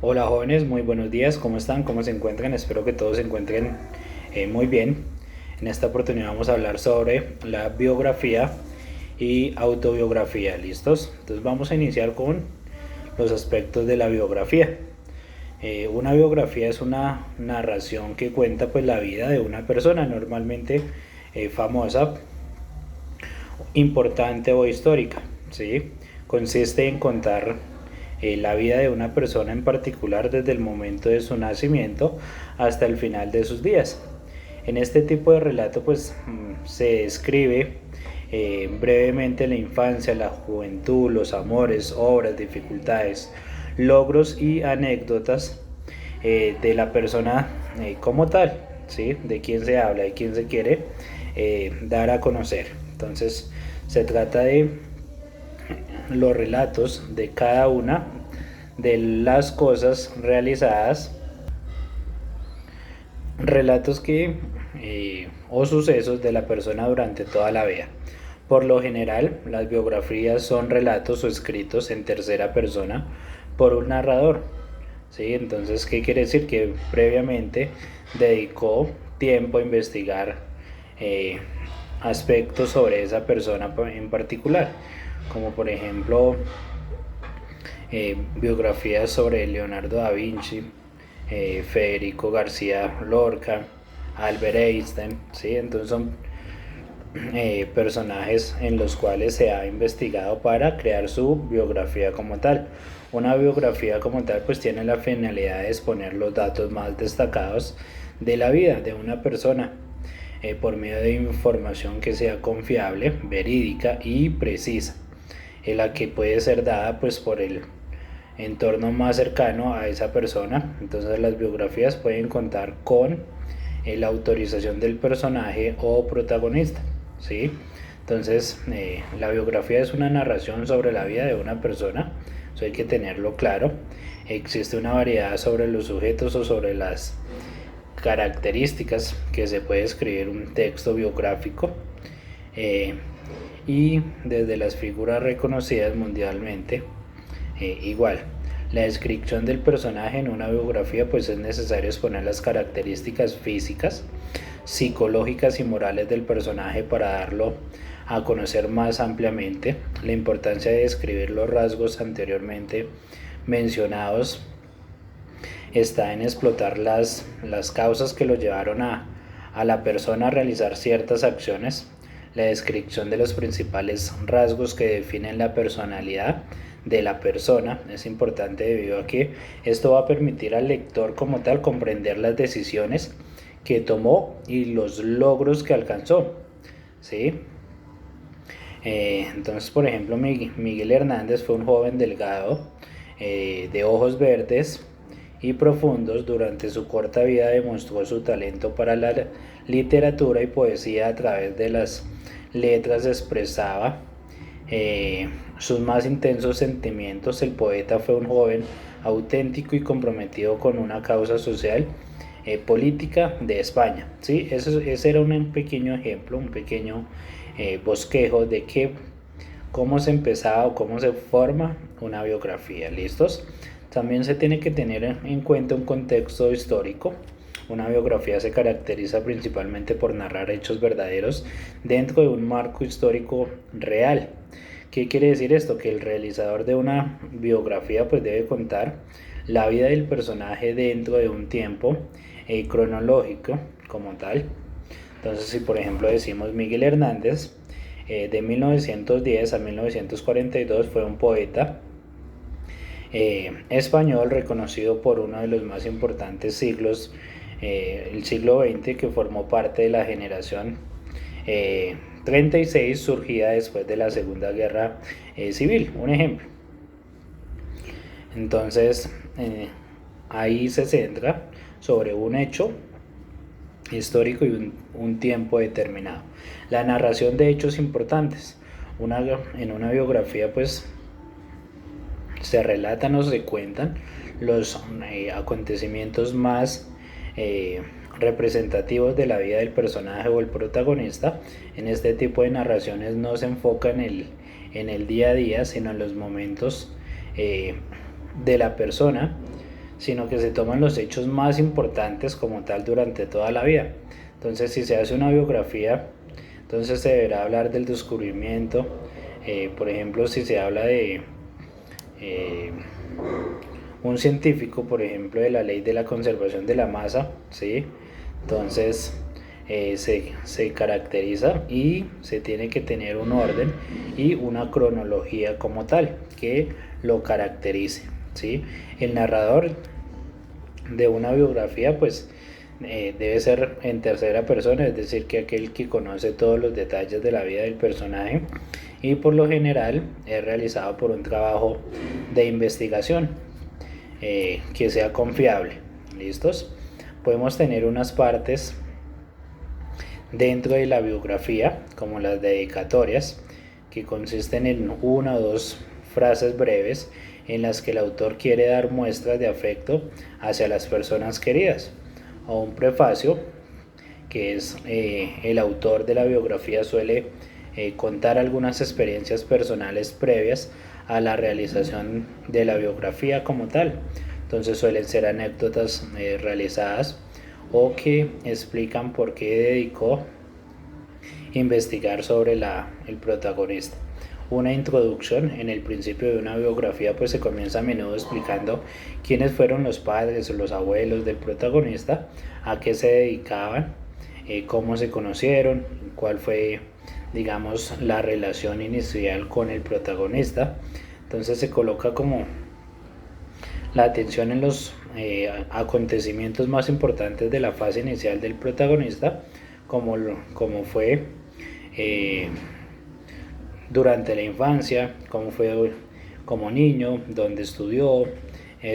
Hola jóvenes, muy buenos días, ¿cómo están? ¿Cómo se encuentran? Espero que todos se encuentren muy bien. En esta oportunidad vamos a hablar sobre la biografía y autobiografía, ¿listos? Entonces vamos a iniciar con los aspectos de la biografía. Una biografía es una narración que cuenta pues la vida de una persona normalmente famosa, importante o histórica, ¿sí? Consiste en contar la vida de una persona en particular desde el momento de su nacimiento hasta el final de sus días. En este tipo de relato pues se describe brevemente la infancia, la juventud, los amores, obras, dificultades, logros y anécdotas de la persona como tal, ¿sí? De quién se habla, de quién se quiere dar a conocer. Entonces se trata de los relatos de cada una de las cosas realizadas, relatos que o sucesos de la persona durante toda la vida. Por lo general, las biografías son relatos o escritos en tercera persona por un narrador. ¿Sí? Entonces, ¿qué quiere decir? Que previamente dedicó tiempo a investigar eh, aspectos sobre esa persona en particular, como por ejemplo biografías sobre Leonardo da Vinci, Federico García Lorca, Albert Einstein, ¿sí? Entonces son personajes en los cuales se ha investigado para crear su biografía como tal. Una biografía como tal pues tiene la finalidad de exponer los datos más destacados de la vida de una persona por medio de información que sea confiable, verídica y precisa, en la que puede ser dada pues por el entorno más cercano a esa persona. Entonces las biografías pueden contar con la autorización del personaje o protagonista, ¿sí? Entonces la biografía es una narración sobre la vida de una persona, eso hay que tenerlo claro. Existe una variedad sobre los sujetos o sobre las características que se puede escribir un texto biográfico, eh, y desde las figuras reconocidas mundialmente. Igual, la descripción del personaje en una biografía pues es necesario exponer las características físicas, psicológicas y morales del personaje para darlo a conocer más ampliamente. La importancia de describir los rasgos anteriormente mencionados está en explotar las causas que lo llevaron a la persona a realizar ciertas acciones, la descripción de los principales rasgos que definen la personalidad de la persona es importante debido a que esto va a permitir al lector como tal comprender las decisiones que tomó y los logros que alcanzó, ¿sí? Entonces, por ejemplo, Miguel Hernández fue un joven delgado, de ojos verdes y profundos. Durante su corta vida demostró su talento para la literatura y poesía. A través de las letras expresaba sus más intensos sentimientos. El poeta fue un joven auténtico y comprometido con una causa social política de España. ¿Sí? Ese era un pequeño ejemplo, un pequeño bosquejo de cómo se empezaba o cómo se forma una biografía. ¿Listos? También se tiene que tener en cuenta un contexto histórico. Una biografía se caracteriza principalmente por narrar hechos verdaderos dentro de un marco histórico real. ¿Qué quiere decir esto? Que el realizador de una biografía pues debe contar la vida del personaje dentro de un tiempo cronológico como tal. Entonces, si por ejemplo decimos Miguel Hernández, de 1910 a 1942 fue un poeta español reconocido por uno de los más importantes siglos, el siglo XX, que formó parte de la generación 36 surgida después de la Segunda Guerra Civil, un ejemplo. Entonces, ahí se centra sobre un hecho histórico y un tiempo determinado. La narración de hechos importantes. En una biografía pues se relatan o se cuentan los acontecimientos más representativos de la vida del personaje o el protagonista. En este tipo de narraciones no se enfoca en el día a día, sino en los momentos de la persona, sino que se toman los hechos más importantes como tal durante toda la vida. Entonces, si se hace una biografía, entonces se deberá hablar del descubrimiento. Por ejemplo, si se habla de un científico, por ejemplo, de la ley de la conservación de la masa, ¿sí? Entonces se caracteriza y se tiene que tener un orden y una cronología como tal que lo caracterice, ¿sí? El narrador de una biografía pues debe ser en tercera persona, es decir, que aquel que conoce todos los detalles de la vida del personaje, y por lo general es realizado por un trabajo de investigación que sea confiable. ¿Listos? Podemos tener unas partes dentro de la biografía, como las dedicatorias, que consisten en una o dos frases breves en las que el autor quiere dar muestras de afecto hacia las personas queridas, o un prefacio, que es el autor de la biografía suele contar algunas experiencias personales previas a la realización de la biografía como tal. Entonces suelen ser anécdotas realizadas o que explican por qué dedicó investigar sobre el protagonista. Una introducción en el principio de una biografía pues se comienza a menudo explicando quiénes fueron los padres o los abuelos del protagonista, a qué se dedicaban, cómo se conocieron, cuál fue, digamos, la relación inicial con el protagonista. Entonces se coloca como la atención en los acontecimientos más importantes de la fase inicial del protagonista, como fue durante la infancia, cómo fue como niño, dónde estudió,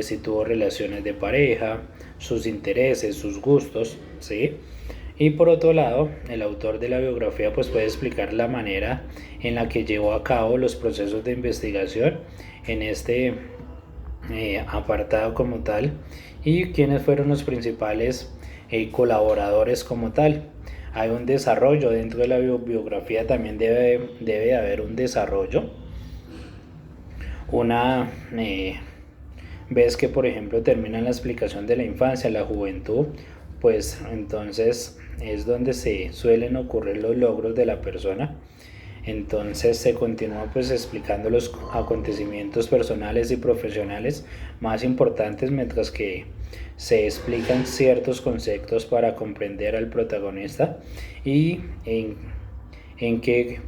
si tuvo relaciones de pareja, sus intereses, sus gustos, ¿sí? Y por otro lado, el autor de la biografía pues puede explicar la manera en la que llevó a cabo los procesos de investigación en este apartado como tal, y quiénes fueron los principales colaboradores como tal. Hay un desarrollo dentro de la biografía, también debe haber un desarrollo. Una vez que por ejemplo termina la explicación de la infancia, la juventud, pues entonces es donde se suelen ocurrir los logros de la persona. Entonces se continúa pues explicando los acontecimientos personales y profesionales más importantes, mientras que se explican ciertos conceptos para comprender al protagonista y en qué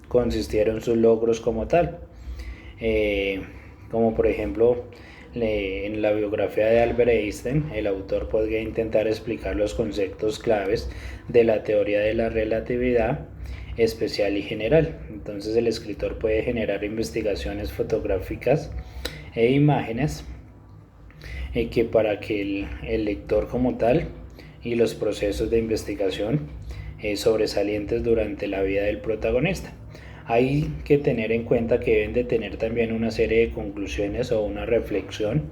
consistieron sus logros como tal. Como por ejemplo en la biografía de Albert Einstein, el autor podría intentar explicar los conceptos claves de la teoría de la relatividad especial y general. Entonces el escritor puede generar investigaciones fotográficas e imágenes que para que el lector como tal y los procesos de investigación sobresalientes durante la vida del protagonista. Hay que tener en cuenta que deben de tener también una serie de conclusiones o una reflexión.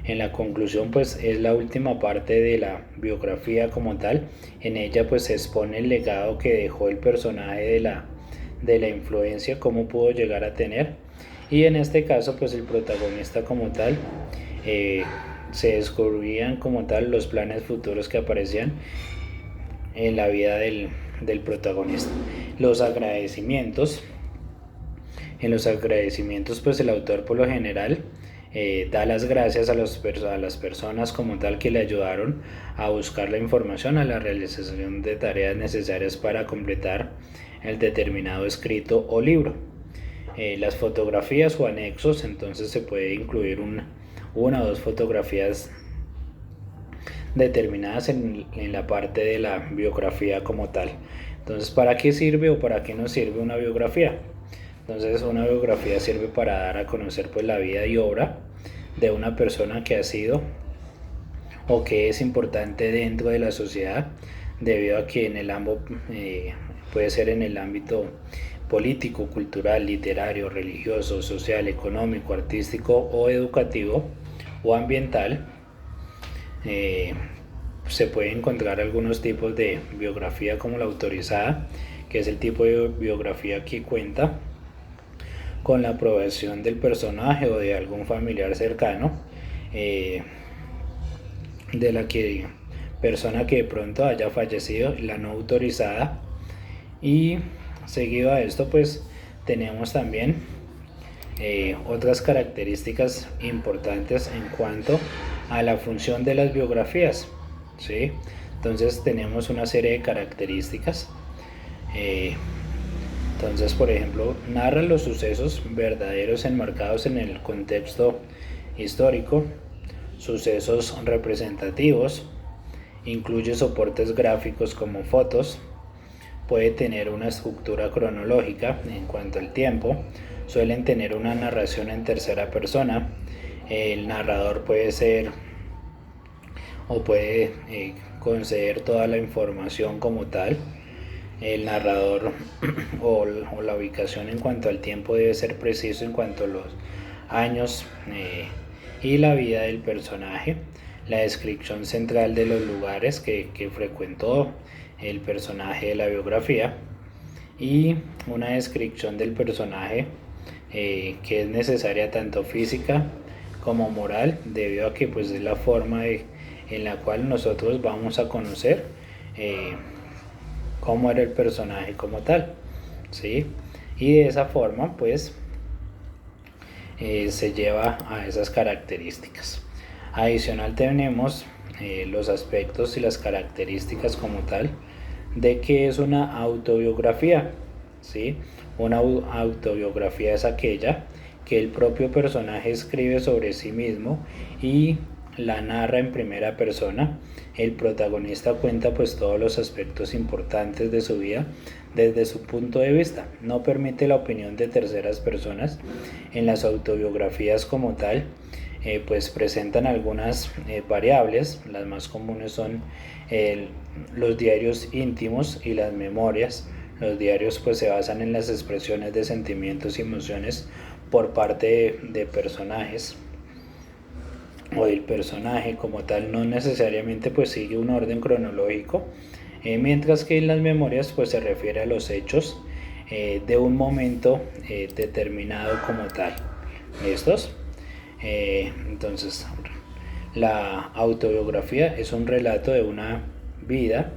En la conclusión pues es la última parte de la biografía como tal. En ella pues se expone el legado que dejó el personaje de la influencia, cómo pudo llegar a tener, y en este caso pues el protagonista como tal se descubrían como tal los planes futuros que aparecían en la vida del protagonista. Los agradecimientos. En los agradecimientos pues el autor por lo general da las gracias a las personas como tal que le ayudaron a buscar la información, a la realización de tareas necesarias para completar el determinado escrito o libro. Las fotografías o anexos, entonces se puede incluir una o dos fotografías determinadas en la parte de la biografía como tal. Entonces, ¿para qué sirve o para qué nos sirve una biografía? Entonces, una biografía sirve para dar a conocer pues la vida y obra de una persona que ha sido o que es importante dentro de la sociedad, debido a que en el ámbito puede ser en el ámbito político, cultural, literario, religioso, social, económico, artístico o educativo o ambiental. Se puede encontrar algunos tipos de biografía, como la autorizada, que es el tipo de biografía que cuenta con la aprobación del personaje o de algún familiar cercano. eh, de la que persona que de pronto haya fallecido, la no autorizada. Y seguido a esto pues tenemos también otras características importantes en cuanto a la función de las biografías, ¿sí? Entonces tenemos una serie de características. Entonces, por ejemplo, narra los sucesos verdaderos enmarcados en el contexto histórico, sucesos representativos, incluye soportes gráficos como fotos, puede tener una estructura cronológica en cuanto al tiempo, suelen tener una narración en tercera persona, el narrador puede ser o puede conceder toda la información como tal, el narrador o la ubicación en cuanto al tiempo debe ser preciso en cuanto a los años y la vida del personaje, la descripción central de los lugares que frecuentó el personaje de la biografía y una descripción del personaje que es necesaria tanto física como moral, debido a que pues es la forma en la cual nosotros vamos a conocer cómo era el personaje como tal, ¿sí? Y de esa forma pues se lleva a esas características. Adicional tenemos los aspectos y las características como tal de que es una autobiografía, ¿sí? Una autobiografía es aquella que el propio personaje escribe sobre sí mismo y la narra en primera persona. El protagonista cuenta pues todos los aspectos importantes de su vida desde su punto de vista. No permite la opinión de terceras personas. En las autobiografías como tal, pues presentan algunas variables. Las más comunes son los diarios íntimos y las memorias. Los diarios pues se basan en las expresiones de sentimientos y emociones por parte de personajes o del personaje como tal. No necesariamente pues sigue un orden cronológico, mientras que en las memorias pues se refiere a los hechos de un momento determinado como tal. ¿Listos? Entonces, la autobiografía es un relato de una vida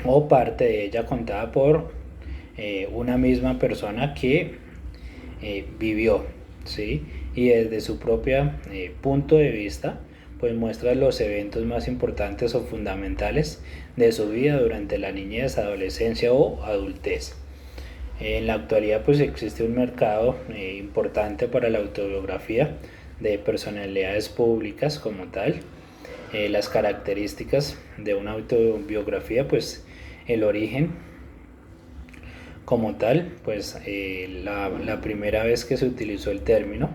o parte de ella contada por una misma persona que vivió, ¿sí? Y desde su propio punto de vista pues muestra los eventos más importantes o fundamentales de su vida durante la niñez, adolescencia o adultez. En la actualidad pues existe un mercado importante para la autobiografía de personalidades públicas como tal. Las características de una autobiografía, pues el origen como tal, pues la primera vez que se utilizó el término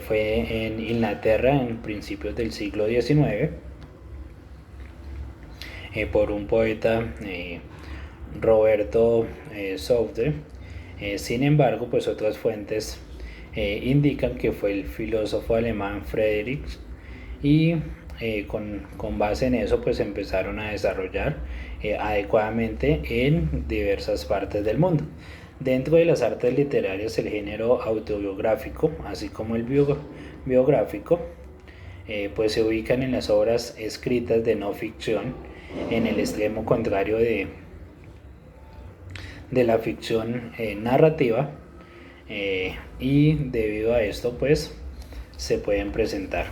fue en Inglaterra en principios del siglo XIX por un poeta Roberto Souther. Sin embargo, pues otras fuentes indican que fue el filósofo alemán Friedrich y con base en eso pues empezaron a desarrollar adecuadamente en diversas partes del mundo. Dentro de las artes literarias, el género autobiográfico, así como el biográfico, pues se ubican en las obras escritas de no ficción, en el extremo contrario de la ficción narrativa, y debido a esto pues se pueden presentar.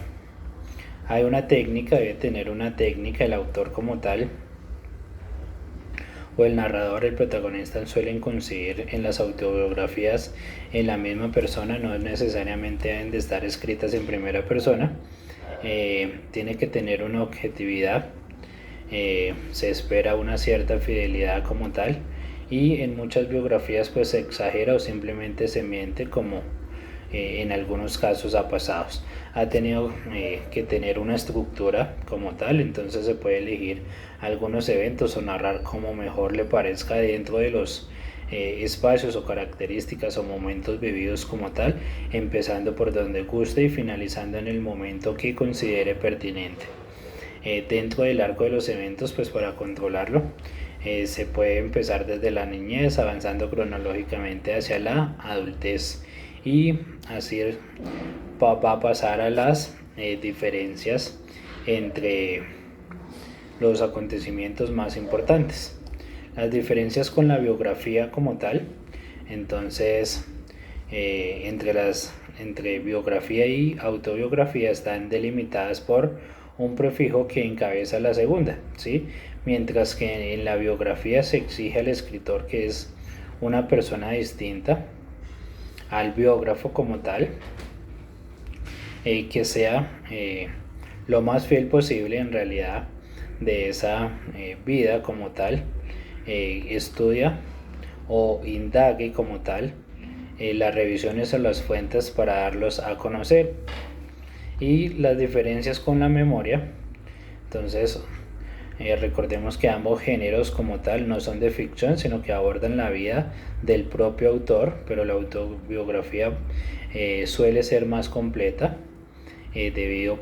Hay una técnica, debe tener una técnica el autor como tal, o el narrador, el protagonista, suelen coincidir en las autobiografías en la misma persona, no necesariamente deben de estar escritas en primera persona. Tiene que tener una objetividad, se espera una cierta fidelidad como tal, y en muchas biografías pues se exagera o simplemente se miente, como en algunos casos ha pasado. Ha tenido que tener una estructura como tal, entonces se puede elegir algunos eventos o narrar como mejor le parezca dentro de los espacios o características o momentos vividos como tal, empezando por donde guste y finalizando en el momento que considere pertinente. Dentro del arco de los eventos, pues para controlarlo, se puede empezar desde la niñez, avanzando cronológicamente hacia la adultez y así va a pasar a las diferencias entre los acontecimientos más importantes. Las diferencias con la biografía como tal, entonces entre biografía y autobiografía están delimitadas por un prefijo que encabeza la segunda, ¿sí? Mientras que en la biografía se exige al escritor que es una persona distinta al biógrafo como tal, que sea lo más fiel posible en realidad de esa vida como tal, estudia o indague como tal las revisiones a las fuentes para darlos a conocer. Y las diferencias con la memoria, entonces recordemos que ambos géneros como tal no son de ficción, sino que abordan la vida del propio autor, pero la autobiografía suele ser más completa debido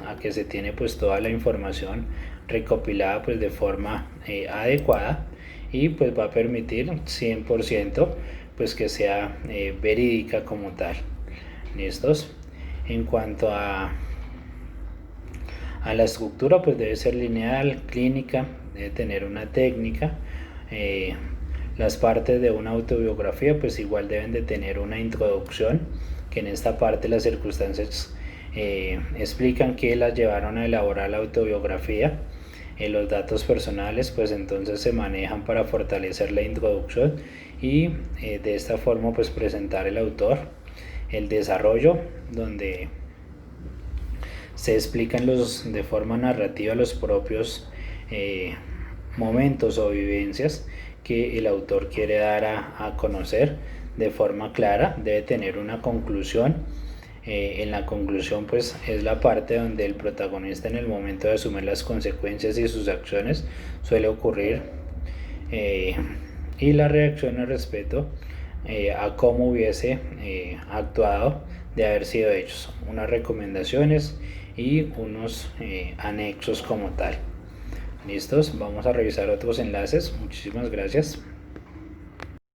a que se tiene pues toda la información recopilada pues de forma adecuada, y pues va a permitir 100% pues que sea verídica como tal. ¿Listos? En cuanto a la estructura, pues debe ser lineal, clínica, debe tener una técnica. Las partes de una autobiografía pues igual deben de tener una introducción, que en esta parte las circunstancias explican qué las llevaron a elaborar la autobiografía. Los datos personales pues entonces se manejan para fortalecer la introducción y de esta forma pues presentar el autor. El desarrollo, donde se explican de forma narrativa los propios momentos o vivencias que el autor quiere dar a conocer de forma clara. Debe tener una conclusión. En la conclusión pues es la parte donde el protagonista, en el momento de asumir las consecuencias y sus acciones, suele ocurrir y la reacción al respecto a cómo hubiese actuado de haber sido hechos, unas recomendaciones y unos anexos como tal. ¿Listos? Vamos a revisar otros enlaces. Muchísimas gracias.